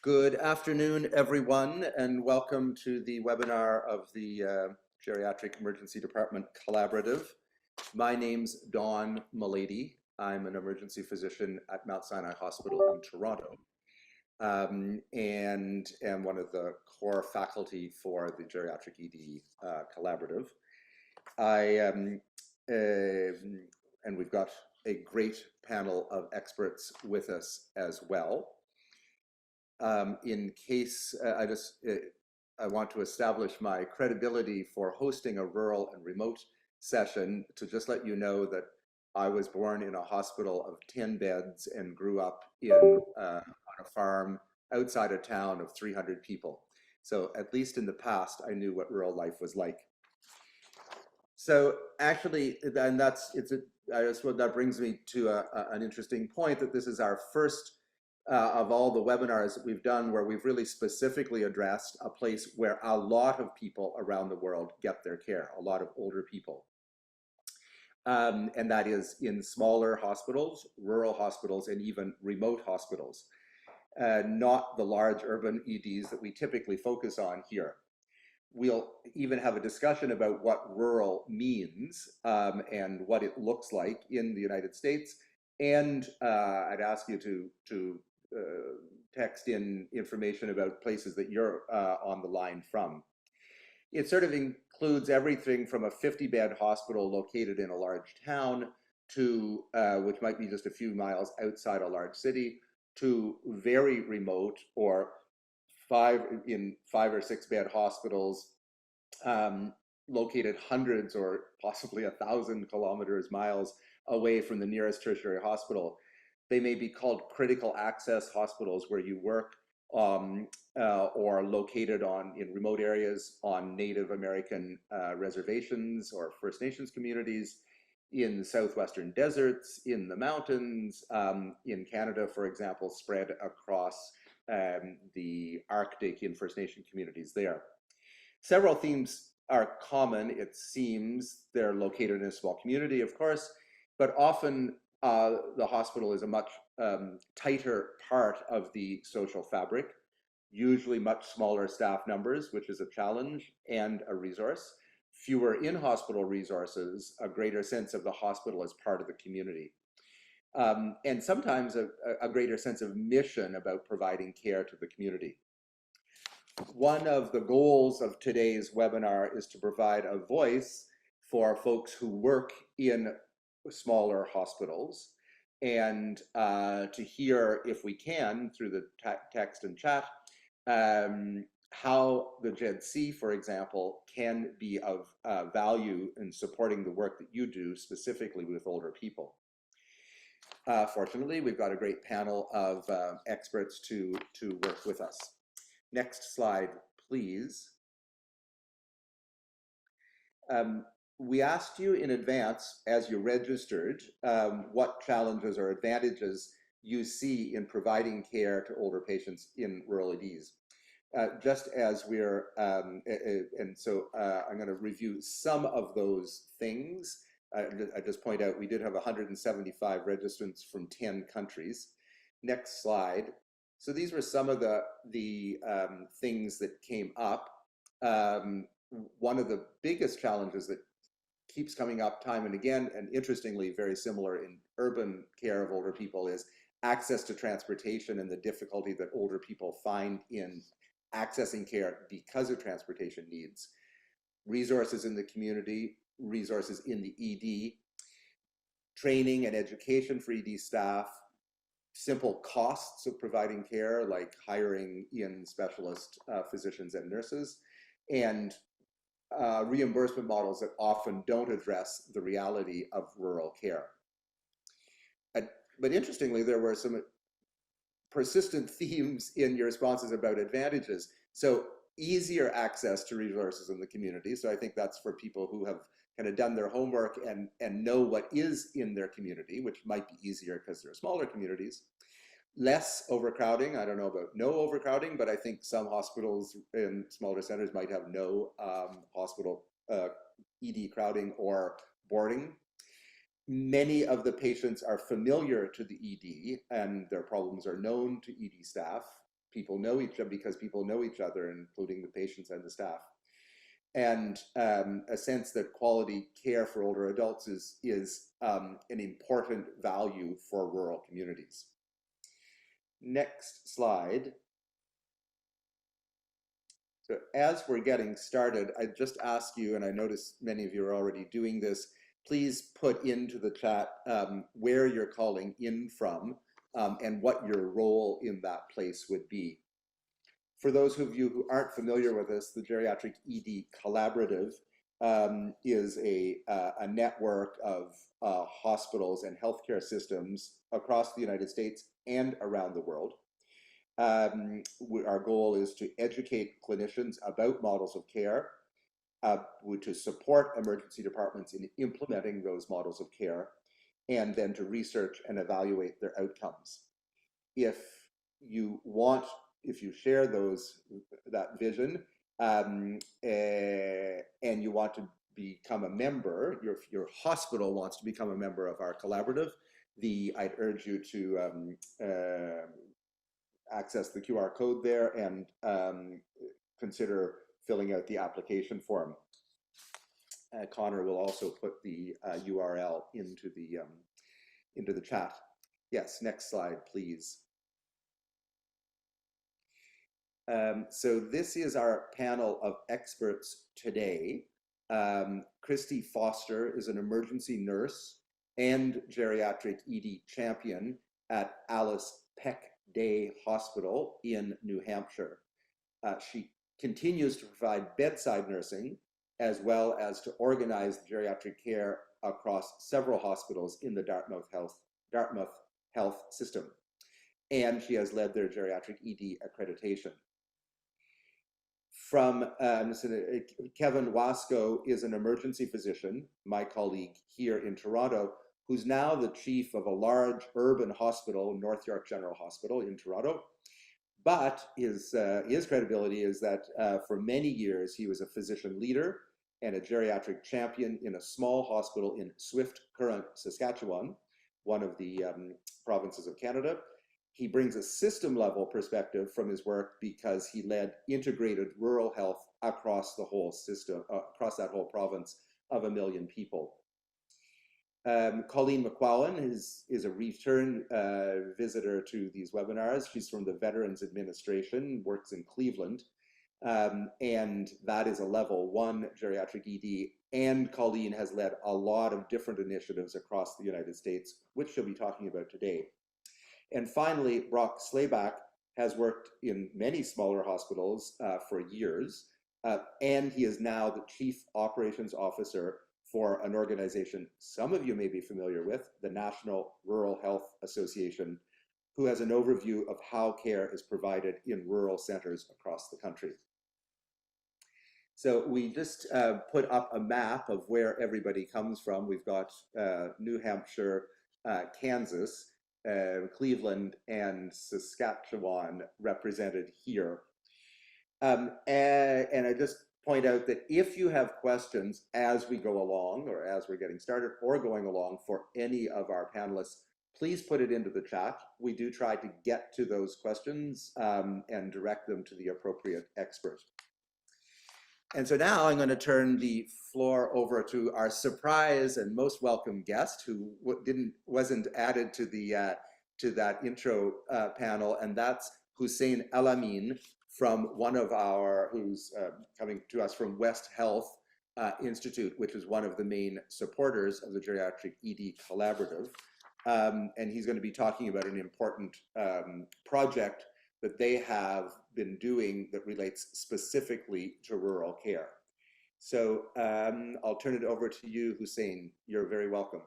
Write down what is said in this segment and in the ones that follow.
Good afternoon, everyone, and welcome to the webinar of the Geriatric Emergency Department Collaborative. My name's Don Mulady. I'm an emergency physician at Mount Sinai Hospital in Toronto, and am one of the core faculty for the Geriatric ED Collaborative. And we've got a great panel of experts with us as well. In case I want to establish my credibility for hosting a rural and remote session, to just let you know that I was born in a hospital of 10 beds and grew up on a farm outside a town of 300 people. So at least in the past, I knew what rural life was like. So actually, and I suppose that brings me to an interesting point, that this is our first of all the webinars that we've done where we've really specifically addressed a place where a lot of people around the world get their care, a lot of older people. And that is in smaller hospitals, rural hospitals, and even remote hospitals, not the large urban EDs that we typically focus on here. We'll even have a discussion about what rural means and what it looks like in the United States. And I'd ask you to text in information about places that you're on the line from. It sort of includes everything from a 50-bed hospital located in a large town to, which might be just a few miles outside a large city, to very remote or 5 or 6 bed hospitals located hundreds or possibly 1,000 miles away from the nearest tertiary hospital. They may be called critical access hospitals, where you work or located in remote areas on Native American reservations or First Nations communities, in the southwestern deserts, in the mountains, in Canada, for example, spread across the Arctic in First Nation communities there. Several themes are common. It seems they're located in a small community, of course, but often the hospital is a much tighter part of the social fabric, usually much smaller staff numbers, which is a challenge and a resource, fewer in-hospital resources, a greater sense of the hospital as part of the community, and sometimes a greater sense of mission about providing care to the community. One of the goals of today's webinar is to provide a voice for folks who work in smaller hospitals, and to hear, if we can, through the text and chat, how the GEDC, for example, can be of value in supporting the work that you do, specifically with older people. Fortunately, we've got a great panel of experts to work with us. Next slide, please. We asked you in advance, as you registered, what challenges or advantages you see in providing care to older patients in rural EDs. Just as we're, and so I'm going to review some of those things. I just point out we did have 175 registrants from 10 countries. Next slide. So these were some of the things that came up. One of the biggest challenges that keeps coming up time and again, and interestingly very similar in urban care of older people, is access to transportation and the difficulty that older people find in accessing care because of transportation needs. Resources in the community, resources in the ED, training and education for ED staff, simple costs of providing care, like hiring in specialist physicians and nurses, and reimbursement models that often don't address the reality of rural care. But interestingly, there were some persistent themes in your responses about advantages. So easier access to resources in the community. So I think that's for people who have kind of done their homework and know what is in their community, which might be easier because they're smaller communities. Less overcrowding. I don't know about no overcrowding, but I think some hospitals in smaller centers might have no hospital ED crowding or boarding. Many of the patients are familiar to the ED and their problems are known to ED staff. people know each other, because people know each other, including the patients and the staff. And a sense that quality care for older adults is an important value for rural communities. Next slide. So as we're getting started, I just ask you, and I notice many of you are already doing this, please put into the chat where you're calling in from and what your role in that place would be. For those of you who aren't familiar with this, the Geriatric ED Collaborative is a network of hospitals and healthcare systems across the United States and around the world. Our goal is to educate clinicians about models of care, to support emergency departments in implementing those models of care, and then to research and evaluate their outcomes. If you share that vision and you want to become a member, your hospital wants to become a member of our collaborative, I'd urge you to access the QR code there and consider filling out the application form. Connor will also put the URL into the chat. Yes, next slide, please. So this is our panel of experts today. Kristie Foster is an emergency nurse and geriatric ED champion at Alice Peck Day Hospital in New Hampshire. She continues to provide bedside nursing as well as to organize geriatric care across several hospitals in the Dartmouth Health System. And she has led their geriatric ED accreditation. From Kevin Wasko is an emergency physician, my colleague here in Toronto, who's now the chief of a large urban hospital, North York General Hospital in Toronto. But his credibility is that for many years he was a physician leader and a geriatric champion in a small hospital in Swift Current, Saskatchewan, one of the provinces of Canada. He brings a system-level perspective from his work because he led integrated rural health across the whole system, across that whole province of 1 million people. Colleen McQuown is a return visitor to these webinars. She's from the Veterans Administration, works in Cleveland, and that is a level 1 geriatric ED. And Colleen has led a lot of different initiatives across the United States, which she'll be talking about today. And finally, Brock Slabach has worked in many smaller hospitals for years, and he is now the Chief Operations Officer for an organization some of you may be familiar with, the National Rural Health Association, who has an overview of how care is provided in rural centers across the country. So we just put up a map of where everybody comes from. We've got New Hampshire, Kansas, Cleveland, and Saskatchewan represented here. And I just point out that if you have questions as we go along, or as we're getting started, or going along for any of our panelists, please put it into the chat. We do try to get to those questions and direct them to the appropriate expert. And so now I'm going to turn the floor over to our surprise and most welcome guest, who wasn't added to the to that intro panel, and that's Hassein Elamin from who's coming to us from West Health Institute, which is one of the main supporters of the Geriatric ED Collaborative, and he's going to be talking about an important project that they have been doing that relates specifically to rural care. So I'll turn it over to you, Hassein. You're very welcome.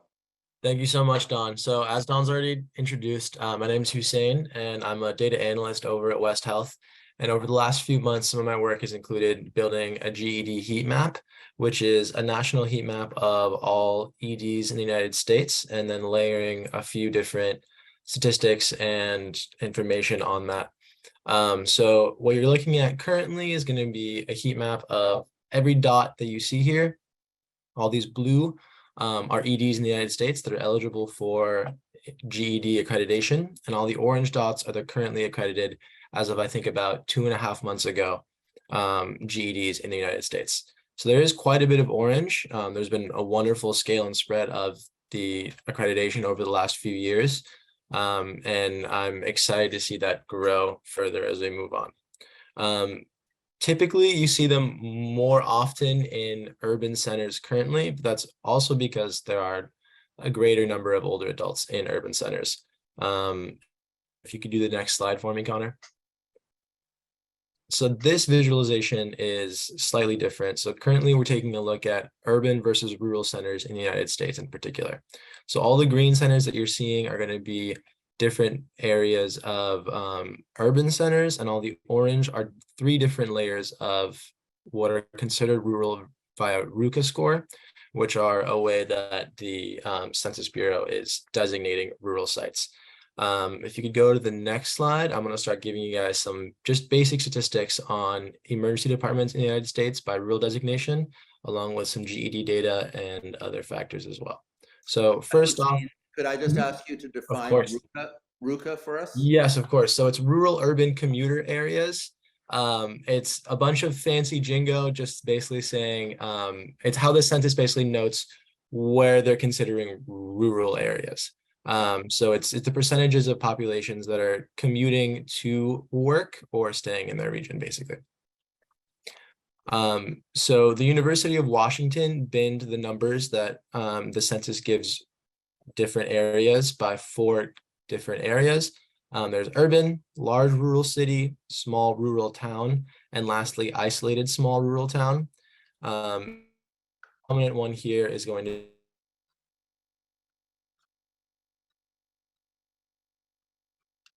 Thank you so much, Don. So as Don's already introduced, my name is Hassein, and I'm a data analyst over at West Health. And over the last few months, some of my work has included building a GED heat map, which is a national heat map of all EDs in the United States, and then layering a few different statistics and information on that. So what you're looking at currently is going to be a heat map of every dot that you see here. All these blue are EDs in the United States that are eligible for GED accreditation, and all the orange dots are the currently accredited as of I think about 2.5 months ago, GEDs in the United States. So there is quite a bit of orange. There's been a wonderful scale and spread of the accreditation over the last few years. And I'm excited to see that grow further as we move on. Typically, you see them more often in urban centers currently, but that's also because there are a greater number of older adults in urban centers. If you could do the next slide for me, Connor. So this visualization is slightly different. So currently we're taking a look at urban versus rural centers in the United States in particular. So all the green centers that you're seeing are going to be different areas of urban centers, and all the orange are 3 different layers of what are considered rural via RUCA score, which are a way that the Census Bureau is designating rural sites. If you could go to the next slide, I'm going to start giving you guys some just basic statistics on emergency departments in the United States by rural designation, along with some GED data and other factors as well. So first off, could I just ask you to define RUCA for us? Yes, of course. So it's rural urban commuter areas. It's a bunch of fancy jingo, just basically saying it's how the census basically notes where they're considering rural areas. So it's the percentages of populations that are commuting to work or staying in their region, basically. So the University of Washington binned the numbers that the census gives different areas by 4 different areas. There's urban, large rural city, small rural town, and lastly, isolated small rural town. Prominent one here is going to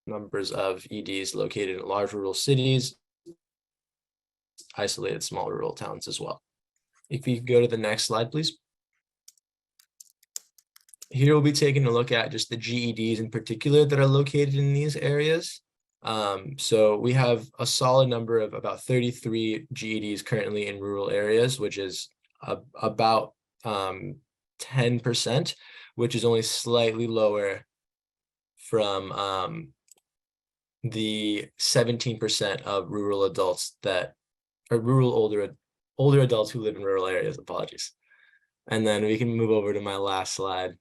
numbers of EDs located in large rural cities, isolated small rural towns as well. If you go to the next slide, please. Here we'll be taking a look at just the GEDs in particular that are located in these areas. So we have a solid number of about 33 GEDs currently in rural areas, which is about 10%, which is only slightly lower from the 17% of rural adults that are rural older adults who live in rural areas. Apologies. And then we can move over to my last slide.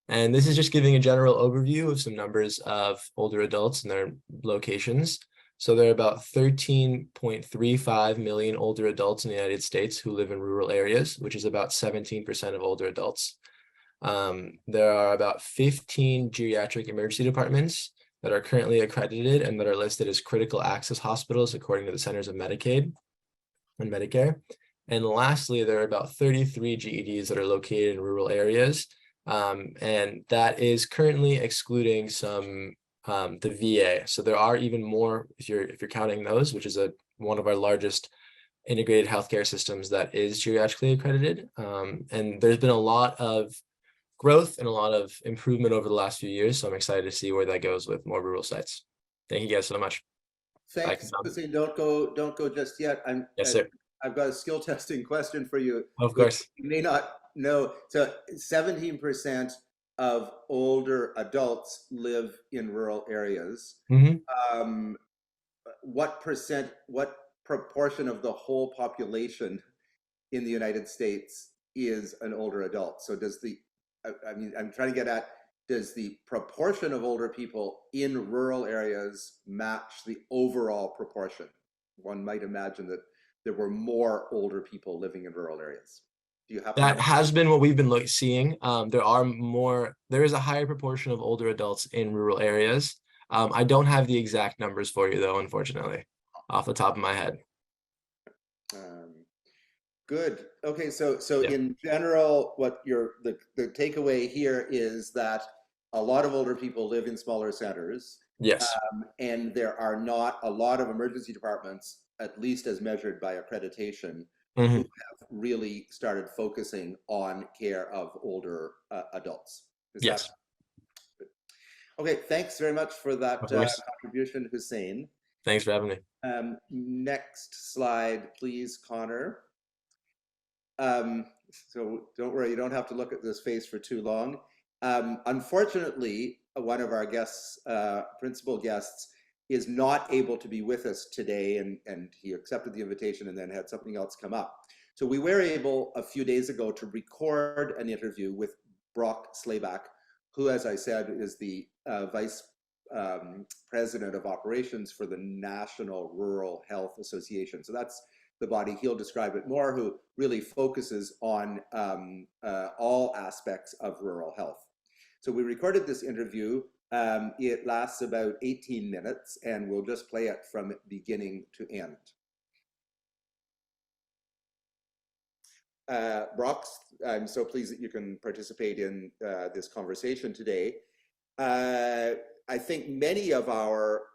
And this is just giving a general overview of some numbers of older adults and their locations. So there are about 13.35 million older adults in the United States who live in rural areas, which is about 17% of older adults. There are about 15 geriatric emergency departments that are currently accredited and that are listed as critical access hospitals according to the Centers of Medicaid and Medicare. And lastly, there are about 33 GEDs that are located in rural areas. And that is currently excluding some the VA. So there are even more if you're counting those, which is one of our largest integrated healthcare systems that is geriatrically accredited. And there's been a lot of growth and a lot of improvement over the last few years. So I'm excited to see where that goes with more rural sites. Thank you guys so much. Thanks. Don't go just yet. Yes, sir. I've got a skill testing question for you. Of course. You may not know. So 17% of older adults live in rural areas. Mm-hmm. What proportion of the whole population in the United States is an older adult? So I'm trying to get at, does the proportion of older people in rural areas match the overall proportion? One might imagine that there were more older people living in rural areas. Do you have that has been what we've been seeing. There is a higher proportion of older adults in rural areas. I don't have the exact numbers for you though, unfortunately, off the top of my head. Good. Okay, so in general, what the takeaway here is that a lot of older people live in smaller centers. Yes. And there are not a lot of emergency departments, at least as measured by accreditation, who have really started focusing on care of older adults. Yes. Okay, thanks very much for that contribution, Hassein. Thanks for having me. Next slide, please, Connor. So don't worry, you don't have to look at this face for too long. Unfortunately, one of our guests, principal guests, is not able to be with us today, and he accepted the invitation and then had something else come up. So we were able a few days ago to record an interview with Brock Slabach, who, as I said, is the Vice President of Operations for the National Rural Health Association. So that's the body, he'll describe it more, who really focuses on all aspects of rural health. So we recorded this interview. It lasts about 18 minutes, and we'll just play it from beginning to end. Brock, I'm so pleased that you can participate in this conversation today. I think many of our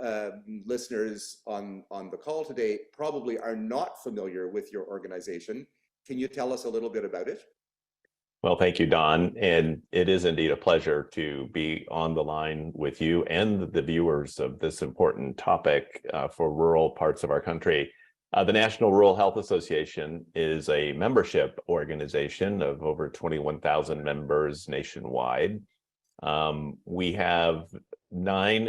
listeners on the call today probably are not familiar with your organization. Can you tell us a little bit about it? Well, thank you, Don. And it is indeed a pleasure to be on the line with you and the viewers of this important topic for rural parts of our country. The National Rural Health Association is a membership organization of over 21,000 members nationwide. We have 9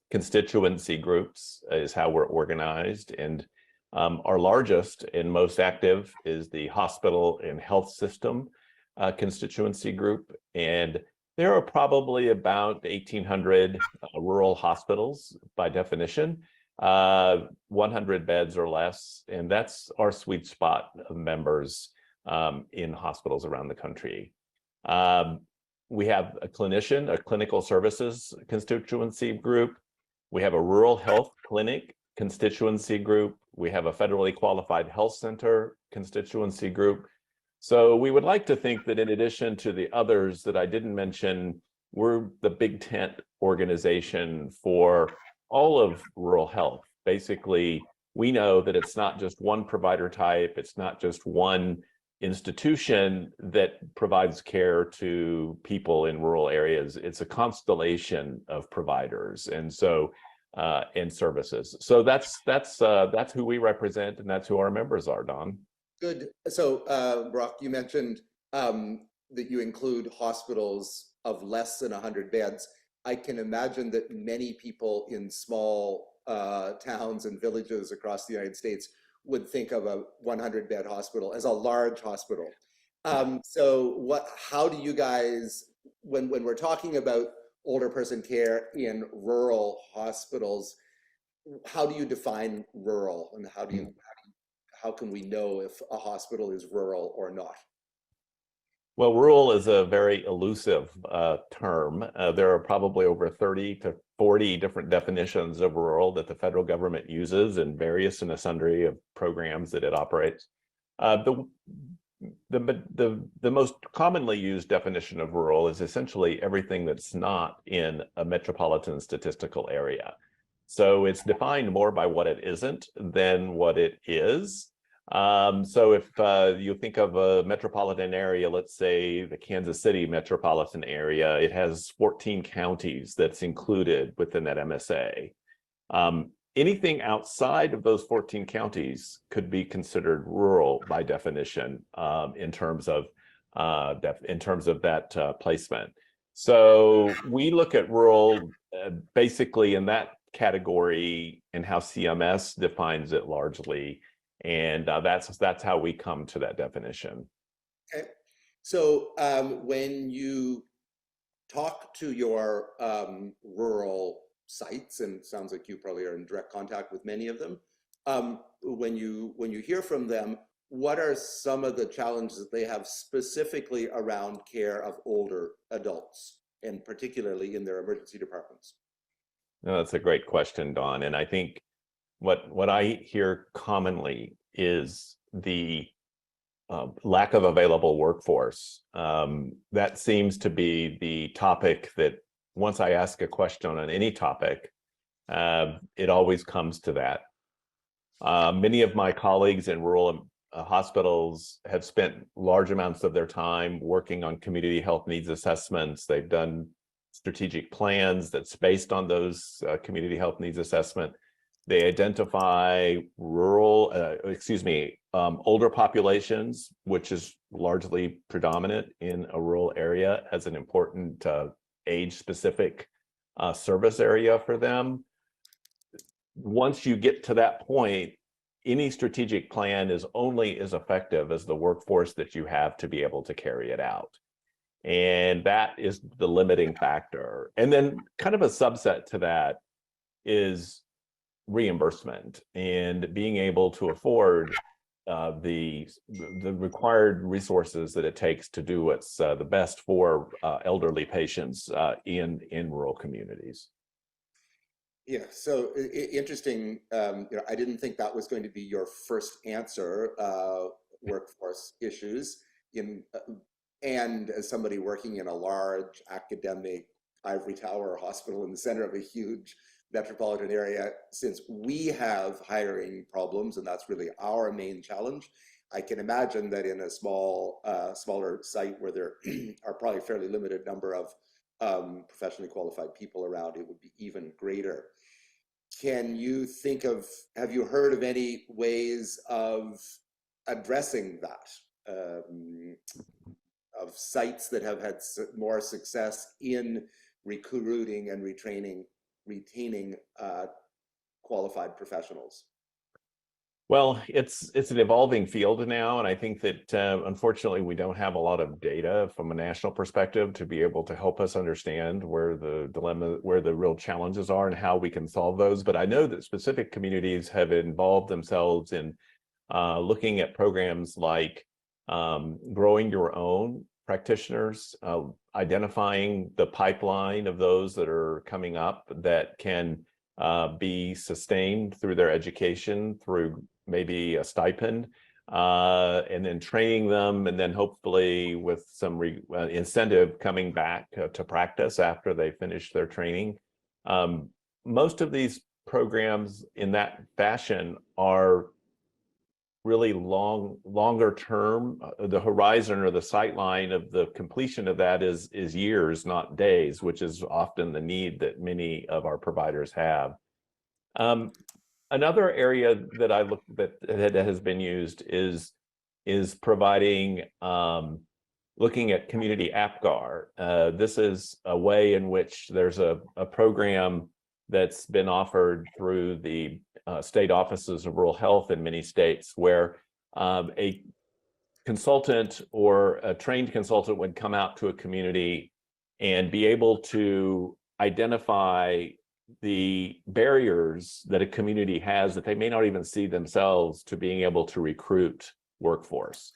constituency groups is how we're organized, and our largest and most active is the hospital and health system constituency group, and there are probably about 1,800 rural hospitals by definition, 100 beds or less, and that's our sweet spot of members in hospitals around the country. We have a clinician, a clinical services constituency group. We have a rural health clinic constituency group. We have a federally qualified health center constituency group. So we would like to think that in addition to the others that I didn't mention, we're the big tent organization for all of rural health. Basically, we know that it's not just one provider type, it's not just one institution that provides care to people in rural areas. It's a constellation of providers and services. So that's who we represent, and that's who our members are, Don. Good. So, Brock, you mentioned that you include hospitals of less than 100 beds. I can imagine that many people in small towns and villages across the United States would think of a 100-bed hospital as a large hospital. So how do you guys, when we're talking about older person care in rural hospitals, how do you define rural, and how can we know if a hospital is rural or not? Well, rural is a very elusive term. There are probably over 30 to 40 different definitions of rural that the federal government uses in various and sundry of programs that it operates. The most commonly used definition of rural is essentially everything that's not in a metropolitan statistical area. So it's defined more by what it isn't than what it is. So if you think of a metropolitan area, let's say the Kansas City metropolitan area, it has 14 counties that's included within that MSA. Anything outside of those 14 counties could be considered rural by definition in terms of that placement. So we look at rural basically in that category and how CMS defines it largely. And that's how we come to that definition. Okay. So when you talk to your rural sites, and it sounds like you probably are in direct contact with many of them, when you hear from them, what are some of the challenges that they have specifically around care of older adults, and particularly in their emergency departments? No, that's a great question, Don. And I think what I hear commonly is the lack of available workforce. That seems to be the topic that once I ask a question on any topic, it always comes to that. Many of my colleagues in rural hospitals have spent large amounts of their time working on community health needs assessments. They've done strategic plans that's based on those community health needs assessment. They identify older populations, which is largely predominant in a rural area, as an important age-specific service area for them. Once you get to that point, any strategic plan is only as effective as the workforce that you have to be able to carry it out. And that is the limiting factor. And then kind of a subset to that is reimbursement and being able to afford the required resources that it takes to do what's the best for elderly patients in rural communities. Yeah, so interesting. I didn't think that was going to be your first answer, workforce issues. And as somebody working in a large academic ivory tower hospital in the center of a huge metropolitan area, since we have hiring problems, and that's really our main challenge, I can imagine that in a smaller site where there are probably a fairly limited number of professionally qualified people around, it would be even greater. Can you think of, have you heard of any ways of addressing that? Of sites that have had more success in recruiting and retaining qualified professionals? Well, it's an evolving field now, and I think that unfortunately we don't have a lot of data from a national perspective to be able to help us understand where the real challenges are and how we can solve those. But I know that specific communities have involved themselves in looking at programs like growing your own practitioners, identifying the pipeline of those that are coming up that can be sustained through their education, through maybe a stipend, and then training them, and then hopefully with some incentive coming back to practice after they finish their training. Most of these programs in that fashion are really longer term. The horizon or the sight line of the completion of that is years, not days, which is often the need that many of our providers have. Another area that I look that has been used is providing looking at community APGAR. This is a way in which there's a program that's been offered through the state offices of rural health in many states, where a consultant or a trained consultant would come out to a community and be able to identify the barriers that a community has that they may not even see themselves to being able to recruit workforce.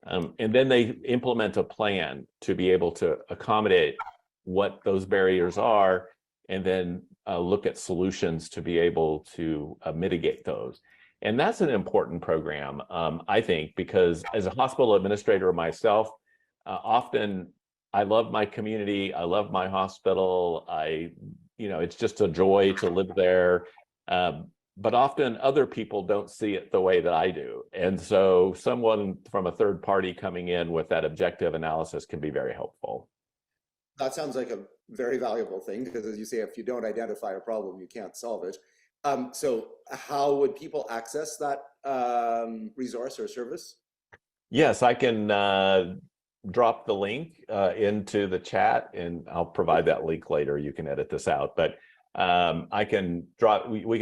And then they implement a plan to be able to accommodate what those barriers are, and then look at solutions to be able to mitigate those. And that's an important program, I think, because as a hospital administrator myself, often I love my community, I love my hospital, it's just a joy to live there. But often other people don't see it the way that I do. And so someone from a third party coming in with that objective analysis can be very helpful. That sounds like a very valuable thing, because as you say, if you don't identify a problem, you can't solve it. So how would people access that resource or service? Yes, I can drop the link into the chat, and I'll provide that link later. You can edit this out, but we can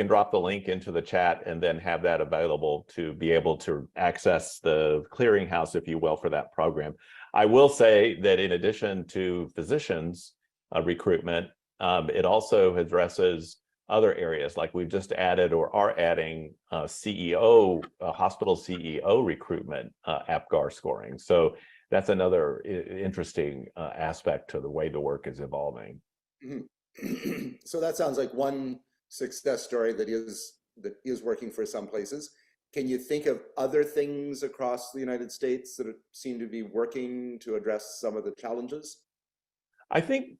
drop the link into the chat and then have that available to be able to access the clearinghouse, if you will, for that program. I will say that in addition to physicians recruitment, it also addresses other areas, like we've just added or are adding hospital CEO recruitment APGAR scoring. So that's another interesting aspect to the way the work is evolving. Mm-hmm. So that sounds like one success story that is working for some places. Can you think of other things across the United States that seem to be working to address some of the challenges? I think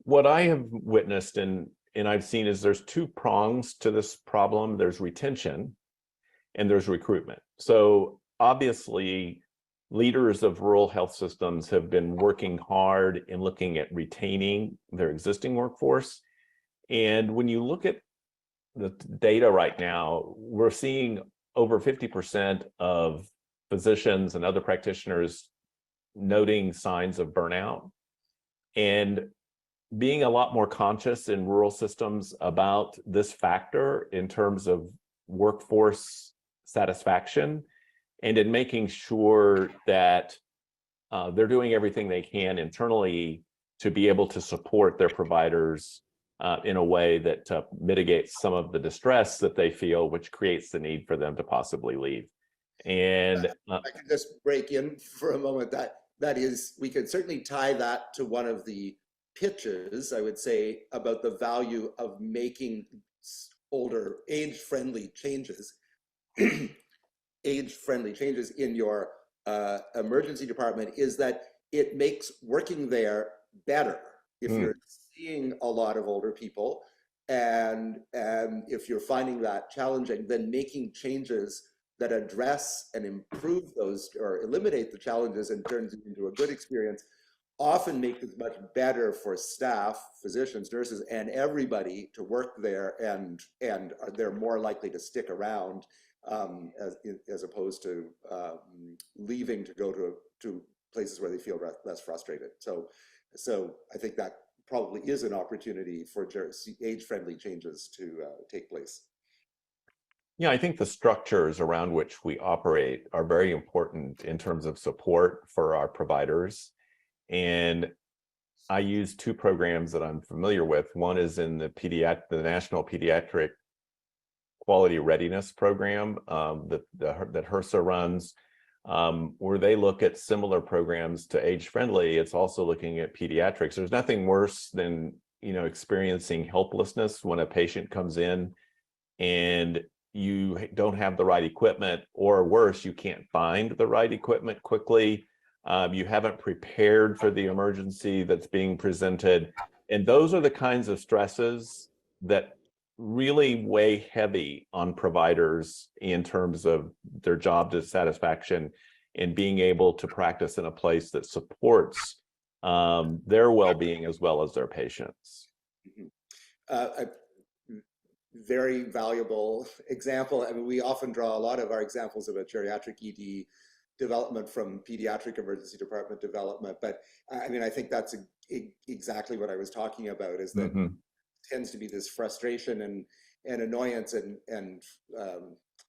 what I have witnessed and I've seen is there's two prongs to this problem. There's retention and there's recruitment. So obviously, leaders of rural health systems have been working hard in looking at retaining their existing workforce. And when you look at the data right now, we're seeing over 50% of physicians and other practitioners noting signs of burnout. And being a lot more conscious in rural systems about this factor in terms of workforce satisfaction, and in making sure that they're doing everything they can internally to be able to support their providers in a way that mitigates some of the distress that they feel, which creates the need for them to possibly leave. And I can just break in for a moment. That is, we could certainly tie that to one of the pitches, I would say, about the value of making older age-friendly changes, age-friendly changes in your emergency department, is that it makes working there better. If you're seeing a lot of older people, and if you're finding that challenging, then making changes that address and improve those or eliminate the challenges and turns it into a good experience often make it much better for staff, physicians, nurses, and everybody to work there, and they're more likely to stick around as opposed to leaving to go to places where they feel less frustrated. So I think that probably is an opportunity for age-friendly changes to take place. Yeah, I think the structures around which we operate are very important in terms of support for our providers. And I use two programs that I'm familiar with. One is in the National Pediatric Quality Readiness Program that HRSA runs, where they look at similar programs to age-friendly. It's also looking at pediatrics. There's nothing worse than, experiencing helplessness when a patient comes in and you don't have the right equipment, or worse, you can't find the right equipment quickly. You haven't prepared for the emergency that's being presented. And those are the kinds of stresses that really weigh heavy on providers in terms of their job satisfaction and being able to practice in a place that supports their well-being as well as their patients. A very valuable example. I mean, we often draw a lot of our examples about geriatric ED development from pediatric emergency department development, but I mean, I think that's exactly what I was talking about, is that tends to be this frustration and annoyance and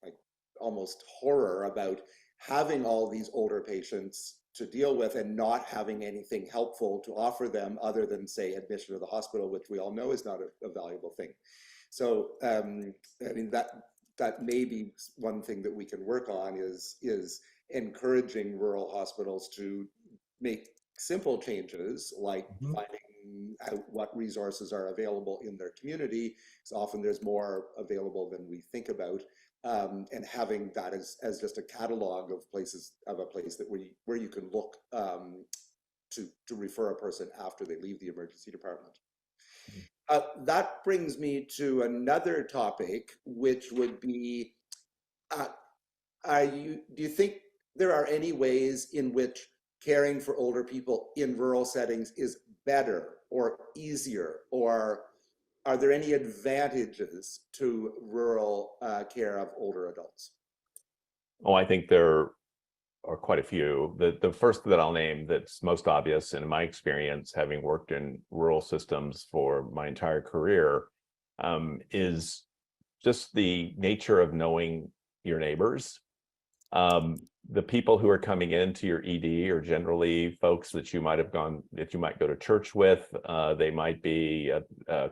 like almost horror about having all these older patients to deal with and not having anything helpful to offer them other than, say, admission to the hospital, which we all know is not a valuable thing. So I mean, that may be one thing that we can work on is encouraging rural hospitals to make simple changes, like finding out what resources are available in their community, because often there's more available than we think about, and having that as just a catalog of places, of a place that where you can look to refer a person after they leave the emergency department. That brings me to another topic, which would be, do you think there are any ways in which caring for older people in rural settings is better or easier, or are there any advantages to rural care of older adults? Oh, I think there are quite a few. The first that I'll name that's most obvious, and in my experience, having worked in rural systems for my entire career, is just the nature of knowing your neighbors. The people who are coming into your ED are generally folks that you might go to church with. They might be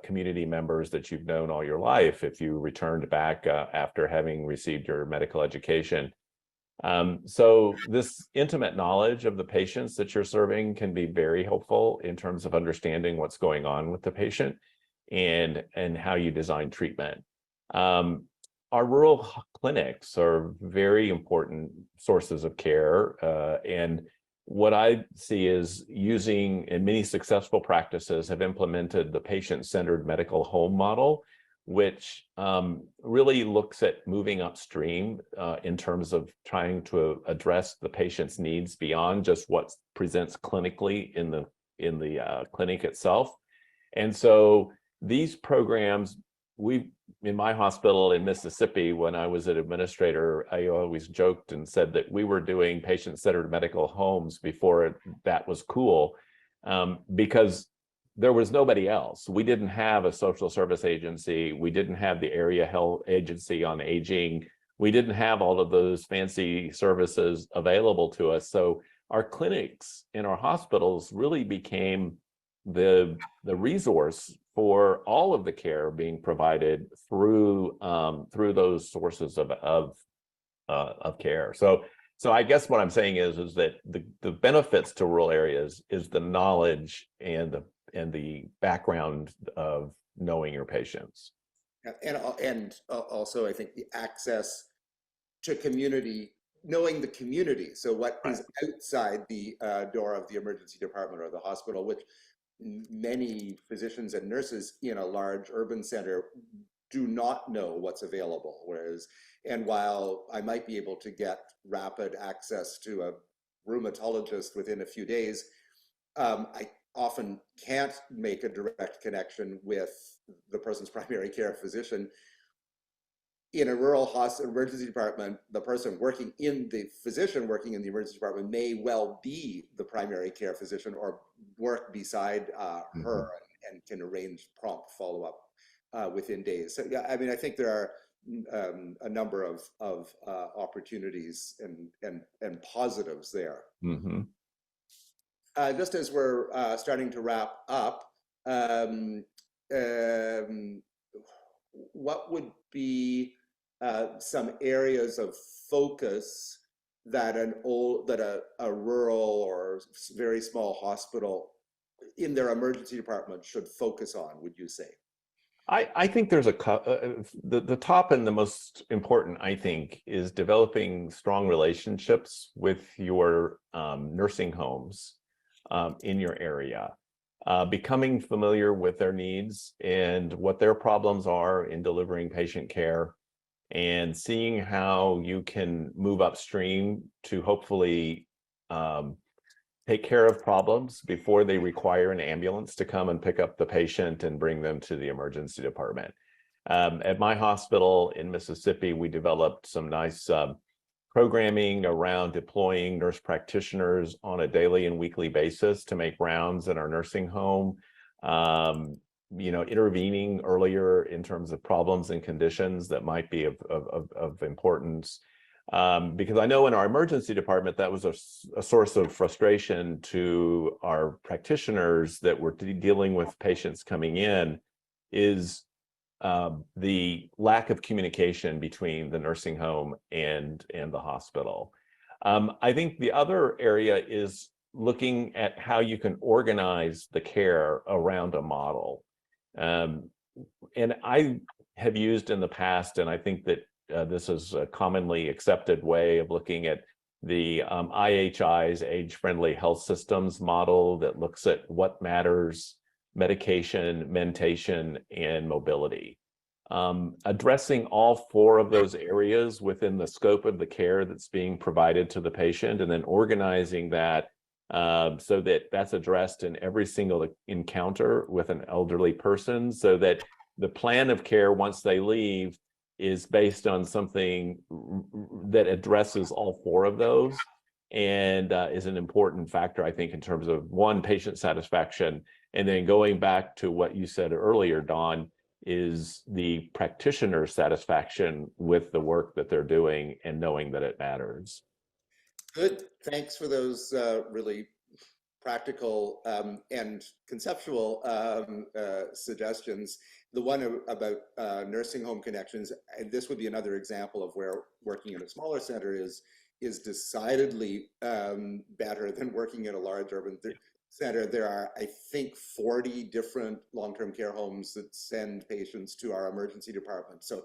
community members that you've known all your life if you returned back after having received your medical education. So this intimate knowledge of the patients that you're serving can be very helpful in terms of understanding what's going on with the patient and how you design treatment. Our rural clinics are very important sources of care. And what I see is using, and many successful practices have implemented the patient-centered medical home model, which really looks at moving upstream in terms of trying to address the patient's needs beyond just what presents clinically in the clinic itself. And so these programs, in my hospital in Mississippi, when I was an administrator, I always joked and said that we were doing patient-centered medical homes before that was cool, because there was nobody else. We didn't have a social service agency. We didn't have the area health agency on aging. We didn't have all of those fancy services available to us. So our clinics in our hospitals really became the resource for all of the care being provided through those sources of care. So I guess what I'm saying is that the benefits to rural areas is the knowledge and the background of knowing your patients. And also, I think the access to community, knowing the community. So what is outside the door of the emergency department or the hospital, which many physicians and nurses in a large urban center do not know what's available. And while I might be able to get rapid access to a rheumatologist within a few days, I often can't make a direct connection with the person's primary care physician. In a rural hospital emergency department, the physician working in the emergency department may well be the primary care physician or work beside her and can arrange prompt follow-up within days. So yeah, I mean, I think there are a number of opportunities and positives there. Just as we're starting to wrap up, what would be some areas of focus that a rural or very small hospital in their emergency department should focus on, would you say? I think there's the top and the most important, I think, is developing strong relationships with your nursing homes in your area, becoming familiar with their needs and what their problems are in delivering patient care, and seeing how you can move upstream to hopefully take care of problems before they require an ambulance to come and pick up the patient and bring them to the emergency department. At my hospital in Mississippi, we developed some nice programming around deploying nurse practitioners on a daily and weekly basis to make rounds in our nursing home, intervening earlier in terms of problems and conditions that might be of importance. Because I know in our emergency department, that was a source of frustration to our practitioners that were dealing with patients coming in, is the lack of communication between the nursing home and the hospital. I think the other area is looking at how you can organize the care around a model. And I have used in the past, and I think that this is a commonly accepted way of looking at the IHI's age-friendly health systems model that looks at what matters: medication, mentation, and mobility. Addressing all four of those areas within the scope of the care that's being provided to the patient, and then organizing that so that that's addressed in every single encounter with an elderly person, so that the plan of care once they leave is based on something that addresses all four of those, and is an important factor, I think, in terms of, one, patient satisfaction, and then going back to what you said earlier, Dawn, is the practitioner satisfaction with the work that they're doing and knowing that it matters. Good. Thanks for those really practical and conceptual suggestions. The one about nursing home connections, and this would be another example of where working in a smaller center is decidedly better than working in a large urban center. There are, I think, 40 different long-term care homes that send patients to our emergency department. So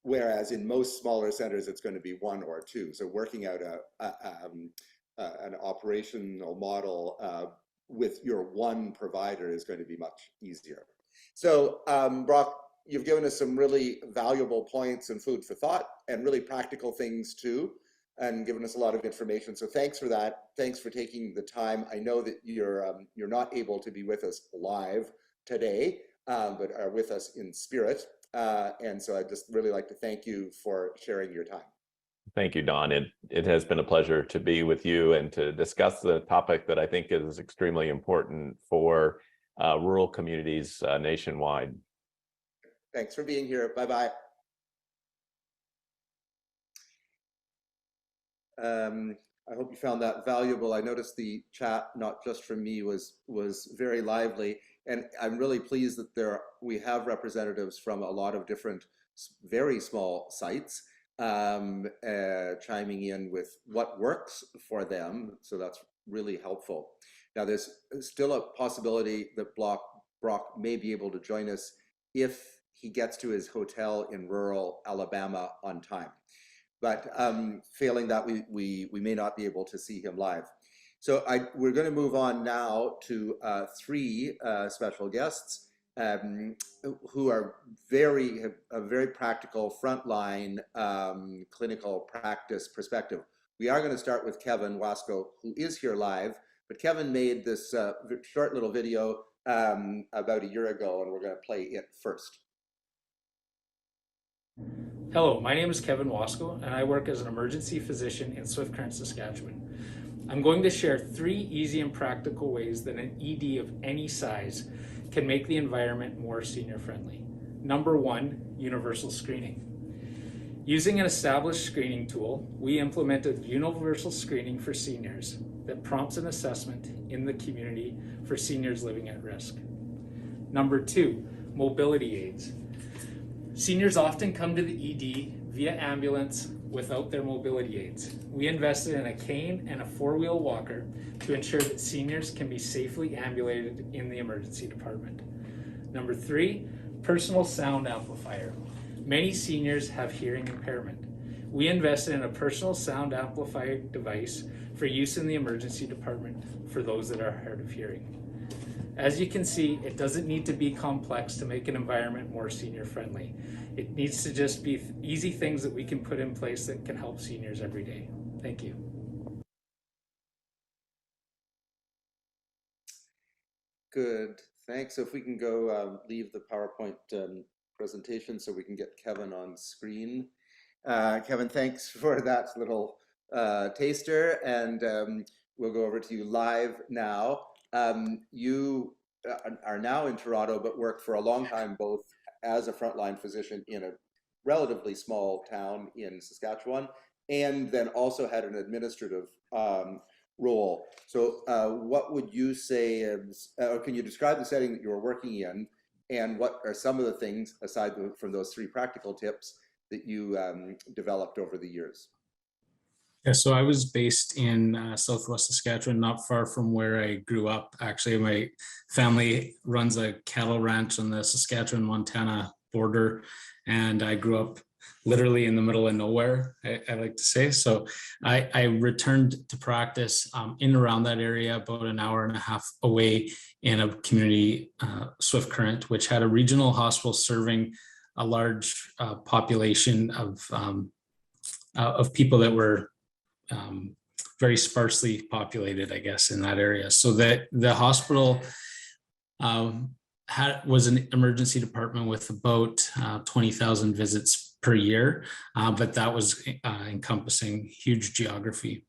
whereas in most smaller centers, it's going to be one or two. So working out an operational model with your one provider is going to be much easier. So Brock, you've given us some really valuable points and food for thought, and really practical things too, and given us a lot of information. So thanks for that. Thanks for taking the time. I know that you're not able to be with us live today, but are with us in spirit. And so I'd just really like to thank you for sharing your time. Thank you, Don. It has been a pleasure to be with you and to discuss the topic that I think is extremely important for rural communities nationwide. Thanks for being here. Bye-bye. I hope you found that valuable. I noticed the chat, not just from me, was very lively, and I'm really pleased that we have representatives from a lot of different, very small sites chiming in with what works for them. So that's really helpful. Now, there's still a possibility that Brock may be able to join us if he gets to his hotel in rural Alabama on time. But failing that, we may not be able to see him live. So we're going to move on now to three special guests who are a very practical frontline clinical practice perspective. We are going to start with Kevin Wasko, who is here live, but Kevin made this short little video about a year ago, and we're going to play it first. Hello, my name is Kevin Wasko, and I work as an emergency physician in Swift Current, Saskatchewan. I'm going to share 3 easy and practical ways that an ED of any size can make the environment more senior friendly. Number 1, universal screening. Using an established screening tool, we implemented universal screening for seniors that prompts an assessment in the community for seniors living at risk. Number 2, mobility aids. Seniors often come to the ED via ambulance without their mobility aids. We invested in a cane and a 4-wheel walker to ensure that seniors can be safely ambulated in the emergency department. Number 3, personal sound amplifier. Many seniors have hearing impairment. We invested in a personal sound amplifier device for use in the emergency department for those that are hard of hearing. As you can see, it doesn't need to be complex to make an environment more senior friendly. It needs to just be easy things that we can put in place that can help seniors every day. Thank you. Good, thanks. So if we can go leave the PowerPoint presentation so we can get Kevin on screen. Kevin, thanks for that little taster, and we'll go over to you live now. You are now in Toronto, but worked for a long time both as a frontline physician in a relatively small town in Saskatchewan, and then also had an administrative role. So what would you say, or can you describe the setting that you were working in, and what are some of the things, aside from those 3 practical tips, that you developed over the years? Yeah, so I was based in Southwest Saskatchewan, not far from where I grew up. Actually, my family runs a cattle ranch on the Saskatchewan-Montana border, and I grew up literally in the middle of nowhere, I like to say. So I returned to practice in around that area, about an hour and a half away, in a community, Swift Current, which had a regional hospital serving a large population of people that were very sparsely populated, I guess, in that area. So that the hospital was an emergency department with about 20,000 visits per year, but that was encompassing huge geography,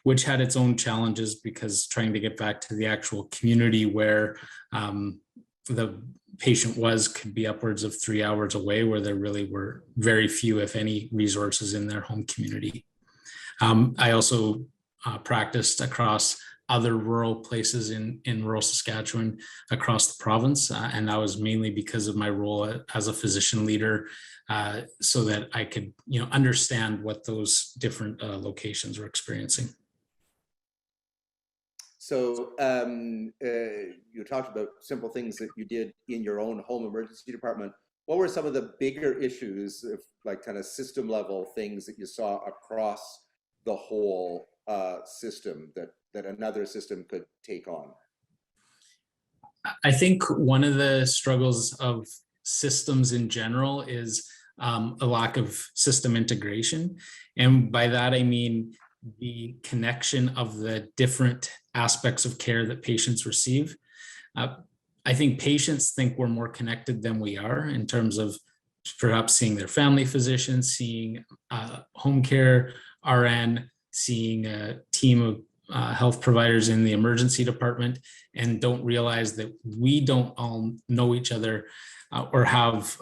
which had its own challenges, because trying to get back to the actual community where the patient could be upwards of 3 hours away, where there really were very few, if any, resources in their home community. I also practiced across other rural places in rural Saskatchewan across the province, and that was mainly because of my role as a physician leader, so that I could understand what those different locations were experiencing. So you talked about simple things that you did in your own home emergency department. What were some of the bigger issues, like kind of system level things that you saw across the whole system that another system could take on? I think one of the struggles of systems in general is a lack of system integration. And by that, I mean the connection of the different aspects of care that patients receive. I think patients think we're more connected than we are, in terms of perhaps seeing their family physician, seeing home care RN, seeing a team health providers in the emergency department and don't realize that we don't all know each other or have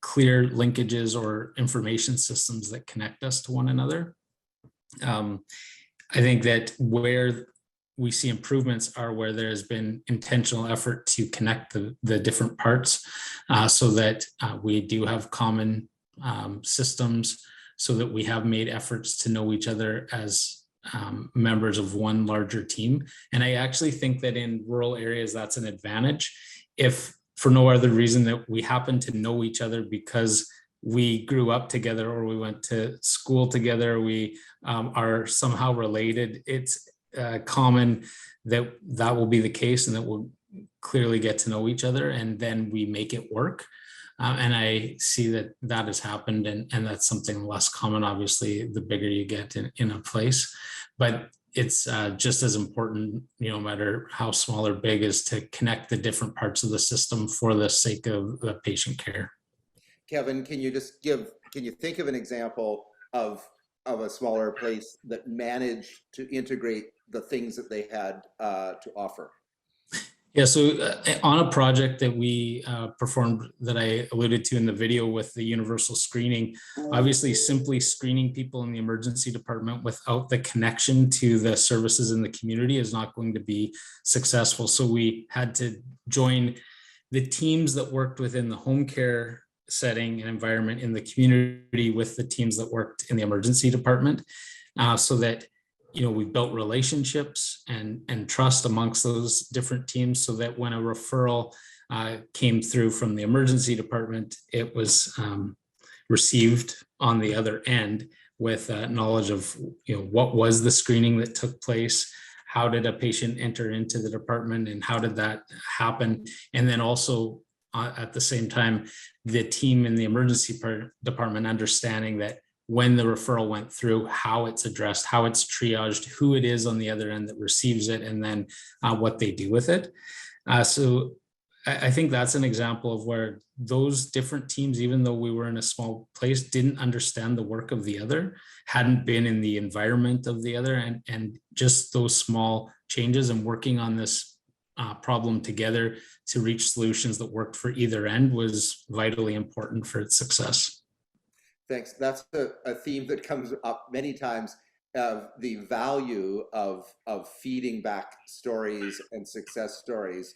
clear linkages or information systems that connect us to one another. I think that where we see improvements are where there has been intentional effort to connect the different parts so that we do have common systems, so that we have made efforts to know each other as members of one larger team. And I actually think that in rural areas, that's an advantage. If for no other reason that we happen to know each other because we grew up together or we went to school together, we are somehow related, it's common that that will be the case and that we'll clearly get to know each other and then we make it work. And I see that that has happened, and that's something less common, obviously, the bigger you get in a place. But it's just as important, no matter how small or big, is to connect the different parts of the system for the sake of the patient care. Kevin, can you think of an example of a smaller place that managed to integrate the things that they had to offer? Yeah, so on a project that we performed that I alluded to in the video with the universal screening, obviously simply screening people in the emergency department without the connection to the services in the community is not going to be successful. So we had to join the teams that worked within the home care setting and environment in the community with the teams that worked in the emergency department so that we built relationships and trust amongst those different teams so that when a referral came through from the emergency department, it was received on the other end with knowledge of, what was the screening that took place, how did a patient enter into the department, and how did that happen? And then also at the same time, the team in the emergency department understanding that when the referral went through, how it's addressed, how it's triaged, who it is on the other end that receives it, and then what they do with it. So I think that's an example of where those different teams, even though we were in a small place, didn't understand the work of the other, hadn't been in the environment of the other, and just those small changes and working on this problem together to reach solutions that worked for either end was vitally important for its success. Thanks. That's a theme that comes up many times, the value of feeding back stories and success stories.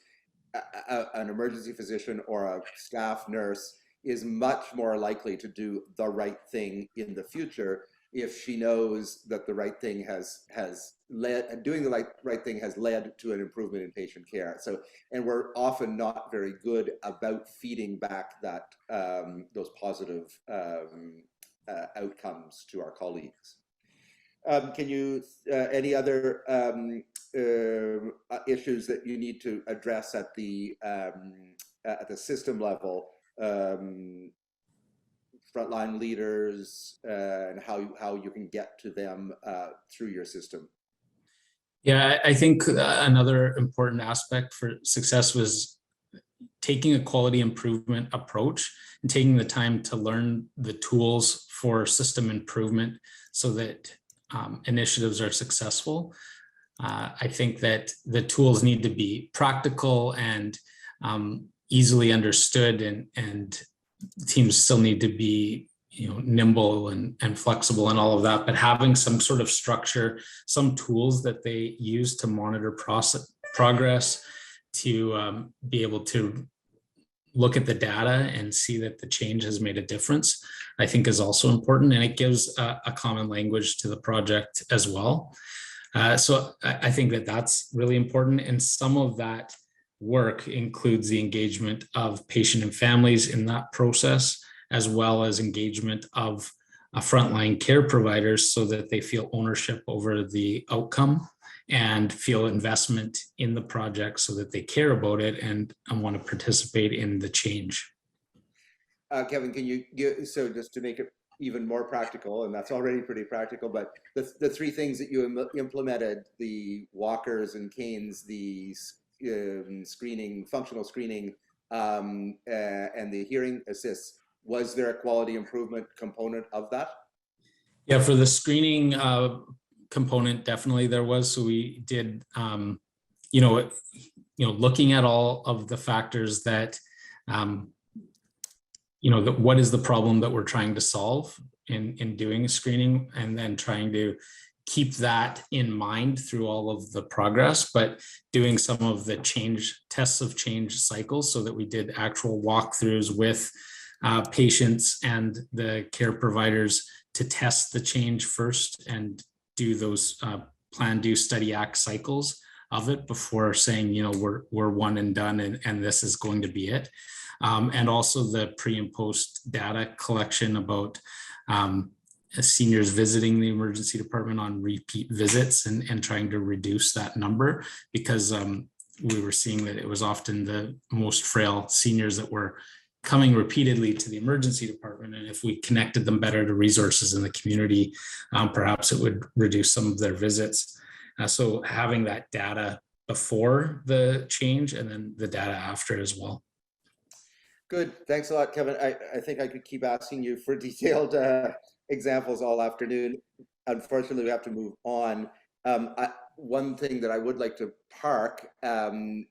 An emergency physician or a staff nurse is much more likely to do the right thing in the future if she knows that the right thing has led, doing the right thing has led to an improvement in patient care. So, and we're often not very good about feeding back that those positive outcomes to our colleagues. Can you, any other issues that you need to address at the system level, frontline leaders, and how you can get to them through your system? Yeah, I think another important aspect for success was taking a quality improvement approach and taking the time to learn the tools for system improvement so that initiatives are successful. I think that the tools need to be practical and easily understood, and teams still need to be nimble and flexible and all of that, but having some sort of structure, some tools that they use to monitor progress, to be able to look at the data and see that the change has made a difference, I think is also important. And it gives a common language to the project as well. So I think that that's really important. And some of that work includes the engagement of patient and families in that process, as well as engagement of frontline care providers so that they feel ownership over the outcome and feel investment in the project so that they care about it and want to participate in the change. Kevin, can you give, so just to make it even more practical, and that's already pretty practical, but the three things that you implemented, the walkers and canes, the screening, functional screening, and the hearing assists, was there a quality improvement component of that? Yeah, for the screening component, definitely there was. So we did, looking at all of the factors that, what is the problem that we're trying to solve in doing screening, and then trying to keep that in mind through all of the progress, but doing some of the tests of change cycles, so that we did actual walkthroughs with patients and the care providers to test the change first and do those plan, do, study, act cycles of it before saying, we're one and done, and this is going to be it. And also the pre and post data collection about seniors visiting the emergency department on repeat visits, and trying to reduce that number, because we were seeing that it was often the most frail seniors that were coming repeatedly to the emergency department. And if we connected them better to resources in the community, perhaps it would reduce some of their visits. So having that data before the change, and then the data after as well. Good, thanks a lot, Kevin. I think I could keep asking you for detailed examples all afternoon. Unfortunately, we have to move on. One thing that I would like to park